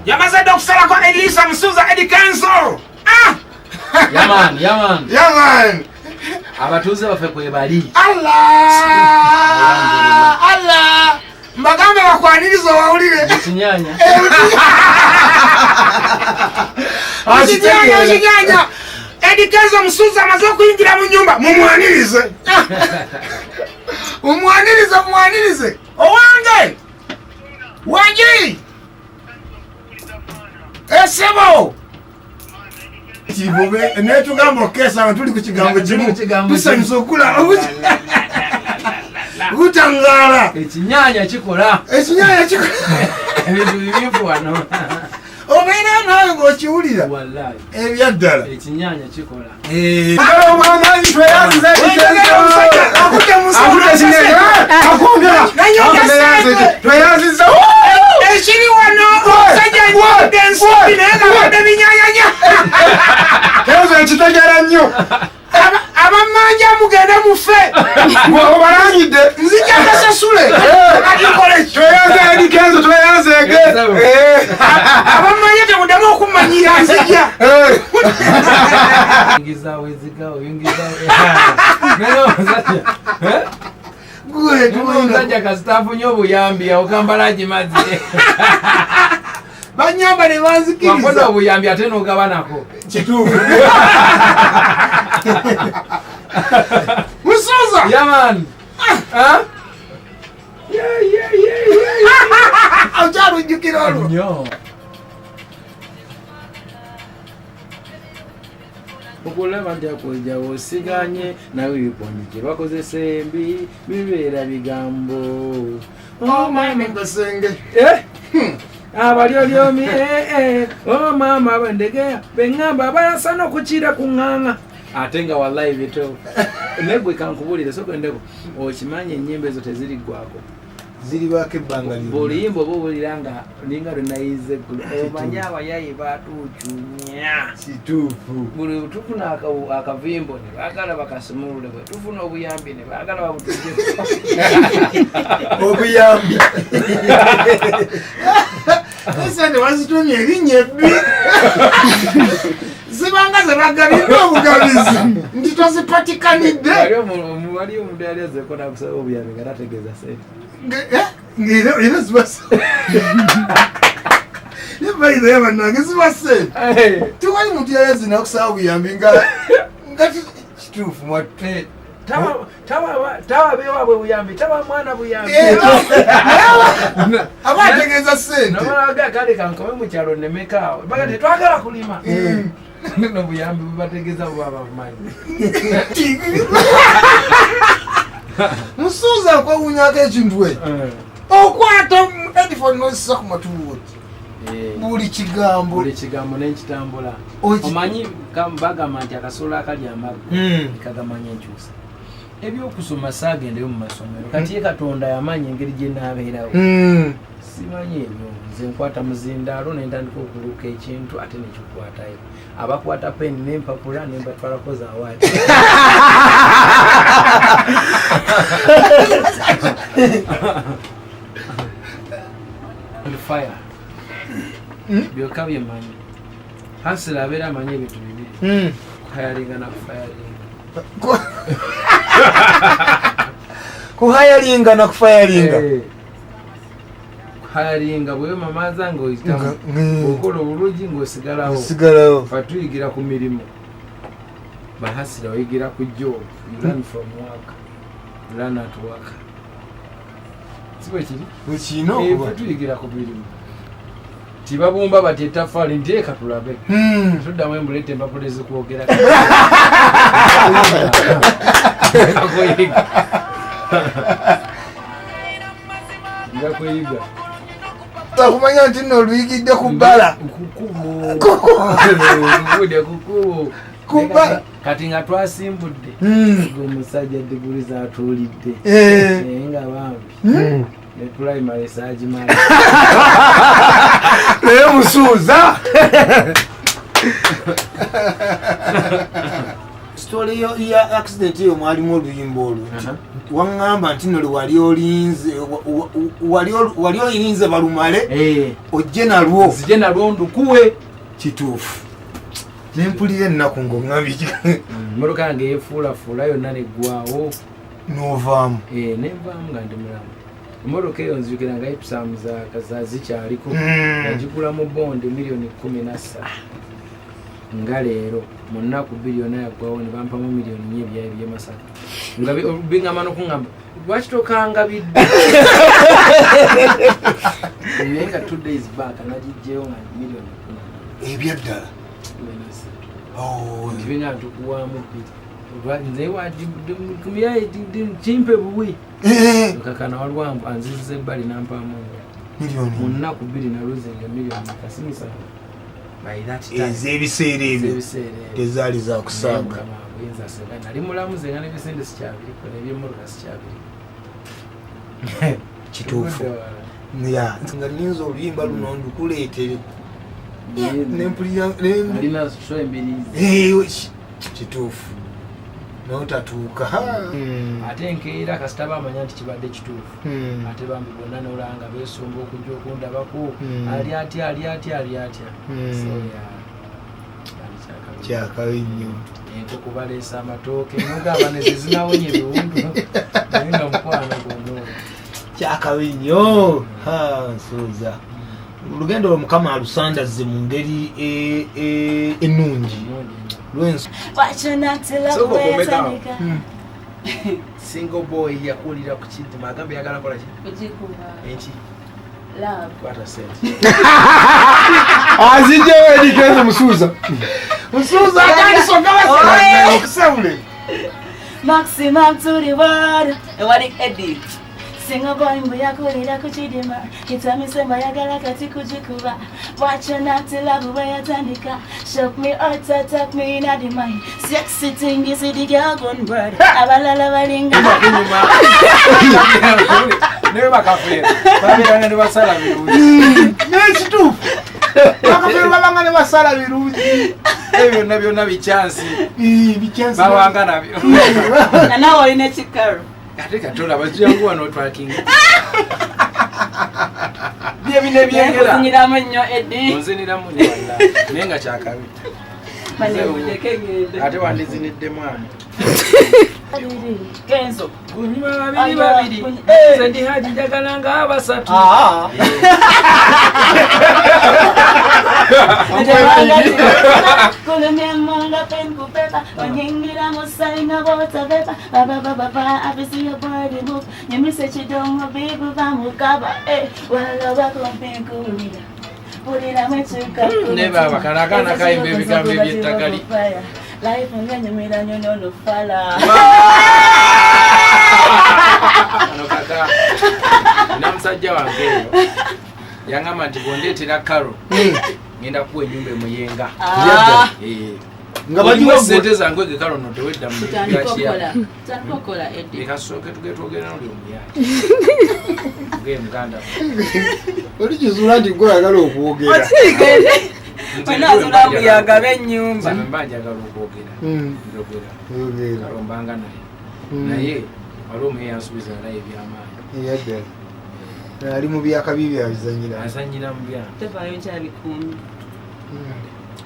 Yamaze dokusala kwa Eno Nsasage Eddy Kenzo. Yaman. Abatuze bafe kwebali. Allah. Mbagamba bakwanirizo wawulire. Ebinyaanya. Ebinyaanya. Eddy Kenzo Nsasage amaze kuyingira mu nyumba mumwanirize. Mumwanirize. Owange. Wangi. Esebo. Tibobe netugamba kesa tuli ku kigambo kimu. Tusanyusa okula. Utangala. Ebinyaanya kikola. Ebintu bibifu wano. Obeera nawe ng'okiwulira. Wallahi. Ebyaddala. Ebinyaanya kikola. Ekiri wano omusajja anyigidde ensimbi naye ng'abadde Ebinyaanya. Kenzo ekitegeera nnyo. Abamanja mugende mufe. Obalangidde. Nzija kasasule. Tweyanze Eddy Kenzo tweyanzeege. Abamanja temuddamu okumanyira nzija. Omusajja kasitaafu nnyo obuyambi okambala gimazi. Banyamba ne banzikiriza. Wafuna obuyambi ate n'ogabanako. Kituufu. Musuza. Yaman. Okyalujjukira olwo. Nnyo. Okulaba nti akujja osiganye nawe ebipondi gye bakozesa embi bibeera bigambo. Omwami Kasenge. Abalyolyomi maama bandegeya beŋŋamba bayasana okukira ku ŋŋaŋa ate nga wallahi bito negwe kankubulire sokendeko okimanyi ennyimba ezo teziriggwako ziribaako ebbanga buliyimba oba obulira nga ninga lwenayize eggulu omanyi abayayi batuucunya kituufu buli tufuna akavimbo ne baagala bakasimulule bwe tufuna obuyambi ne baagala babutujje obuyambi esente bazitumye erinnya ebbi zibanga zebagabidde obugabizi nti tozipatikanidde waliyo omuntu yali azeko nakusaba obuyambi nga tategeeza sente ng'era ziba nebayira yabannange ziba sente tiwali muntu yali azina okusaba obuyambi nga kituufu mwatte tawa bewaabwe buyambi tawa mwana buyambi aba ategeeza sente nomalaga kale kankome mu kyalo nemekaawe baga tetwagala kulima nobuyambi bubategeeza bwaba bumanyi musuuza okwewuunyako ekintu ekyo okwata headphone n'osisa ku matubuuti buli kigambo n'ekitambula omanyi bagamba nti akasolo akali amagu kagamanya enkyusa ebyokusoma saagendeyo mu masomero kati ye Katonda yamanyi engeri gye naabeerawo simanyi ebyo nze nkwata muzindaalo nentandika okuluka ekintu ate nekikwatayo abakwata peni n'empapula nembatwalako zawaati fire byokka byemanyi hasira abeera amanyi ebintu bibiri kuhayalinga nakufayalinga kuhayalinga nakufayalinga kuhayalinga bweyo mamaza ng'oyitamu okola obulungi ng'osigalawo fatuyigira ku mirimu bahasira oyigira ku job you learn from work you learn at work sibe kiri wekino fatuyigira ku mirimu tibabumba bati ettaffaali nteeka tulabe tuddamu embulete empapula ezikuwogera nga kweyiga takumanya nti nno oluyigidde ku bbala kukubo kati nga twasimbudde omusajja diguli zatuulidde nga bambi primary sajimala naye musuuza story ya accident yo mwalimu oluyimba olwo waŋŋamba nti nno wali olinze balumale ojje nalwo ndukuwe kituufu nempulira ennaku ng'oŋŋambiki emmotoka yange yefuulafuula yonna neggwawo novaamu nevaamu nga ndi mulamu emmotoka eyo nzijukira nga episamuza zikyaliko nagigula mu bondi $1,13,000 nga leero mu nnaku 2 yonna yaggwawo ne bampamu $1,000,000 ebyayo by'Emasaka nga biŋŋamba n'okuŋŋamba lwaki tokanga bidde naye nga 2 days back nagijjeyo nga $1,13,000 ebyaddala ntibiŋa ntukuwaamu nze kimpe buwi kakana walwambu anziziza ebbali nampamu mu nnaku 2 naluzinga $1,000,000 kasimisana ez'ebiseera ebyo tezaali zakusaaga nali mulamuze nga nebisente sikyabiriko nebyemmotoka sikyabiriko kituufu nga nyinza oluyimba luno ndukuleetere alina so embirizi kituufu n'otatuuka ate enkeera kasita bamanya nti kibadde kituufu ate bambi bonna nolanga beesomba okujja okundabako ali atya kyakabi nnyo enkoko baleesa amatooke nogamba nezezinawonya ebiwundu naye nga mukwano gonna kyakabi nnyo nsuuza olugendo lwo mukama alusandaze mu ngeri ennungi single boy yakulira ku kidima agambe yagala kola enki kwata sente azijjewo Eddy Kenzo musuuza okusabule maximum to the world ewali Eddy single boy mbuyakulira ku kidima kitamisema bayagala kati kujikuba watcha not to love where yatandika shock me or attack me in the mind sexy thing is the girl gone bird abalala balinga newe bakafera babiranga ne basala birungi nekituufu bakafera babanga ne basala birungi ebyo byonna bichansi bawanga nabyo nawe olina ekikaro ate katola baziyanguwa n'otwakinga byebine byengera kunyiramu nnyo Eddy onziniramu nnyo walla naye nga kyakabi ate wandizinidde mwana Kenzo kunyuma babiri nze ndi haji njagala nga abasatu kulumyemonga pen kupepa onyingira musaina bota pepa baba abisi your body move nyemise chidongo bibu bamukaba wala bakompenkulira pulira mechuka neba bakanakana kaimbe bigambo by'ettagali life nganyumira nyono nofala ano kaka namusajja wange yangamba nti bondeetera Karole ngenda kuwa ennyumba emuyenga nga bajiwa sente zange ge Karole no tewedda mu tankokola Eddy ekasooke tugetwogera noli omuyaji ge muganda olikizula nti gweyagala okwogera Manazula muyaga bennyumba mba njagala okwogera njogera Karole mbanga naye waliwo omuye yansuubiza naye ebyamaanyi ali mu byakabi byabizanyira azanyira mu byange tevaayo nkyabikuumi